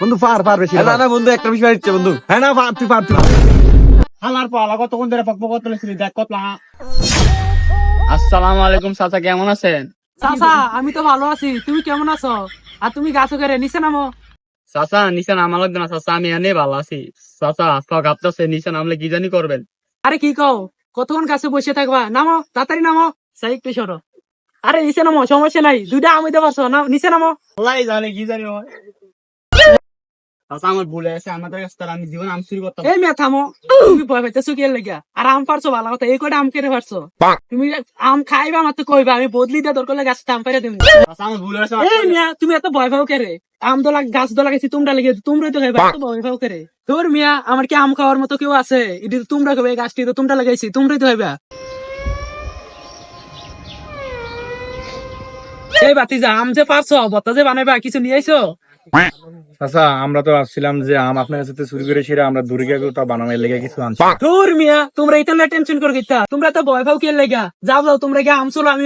বন্ধু পার বেশি না না বন্ধু, একটা বিষয় ইচ্ছে বন্ধু। হ্যাঁ না পার তুই পার তুই আমার পালা কতক্ষণ ধরে পক পক তুলেছিলি, দেখ কত লাগা। আসসালামু আলাইকুম চাচা, কেমন আছেন? চাচা আমি তো ভালো আছি, তুমি কেমন আছো? আর তুমি গাছ করে নিচে নামো। চাচা নিচে নামা লাগবে না চাচা, আমি এনে ভালো আছি। চাচা ফক আপতাছে, নিচে নামলে কি জানি করবেন। আরে কি কও, কতক্ষণ গাছে বসে থাকবা? নামো তাড়াতাড়ি নামো। সাই একটু সরো। আরে নিচে নামো, সমস্যা নাই, দুইটা আমি দিতে পারছো না, নিচে নামো। আল্লাহ জানে কি জানি হয়। চাচা আমার ভুলে আছে, আমাদের কাছে তার আমি জীবন আম চুরি করতাম। এই মেয়ে থামো, তুমি ভয় পাইতেছো কি এর লাগিয়া? আর আম পারছো ভালো কথা, এই কয়টা আম কেটে পারছো? তুমি আম খাইবা আমার তো কইবা, আমি বদলি দিয়ে দরকার হলে গাছটা আম পাইরা দিবি। চাচা আমার ভুলে আছে। এই মিয়া তুমি এত ভয় পাও কেরে? আম তো গাছ তো লাগাইছি, তোমরা লেগে তোমরাই তো খাইবা, এত ভয় পাও কেরে? তোর মিয়া আমার কি আম খাওয়ার মতো কেউ আছে? এটি তো তোমরা খাবে, এই গাছটি তো তোমরা লাগাইছি, তোমরাই তো খাইবা। এই বাতিজা, আম যে পারছো, বত্তা যে বানাইবা, কিছু নিয়ে আইছো? আচ্ছা আমরা তো ভাবছিলাম যে আম আপনার কাছে থেকে চুরি করে সেটা আমরা দূরে গিয়ে তা বানানোর লেগে কিছু আনছি। তোর মিয়া তোমরা এটা টেনশন করে গেতা, তোমরা তো ভয় পাও কি এর লেগা? যাও যাও তোমরা গিয়ে আম চলো, আমি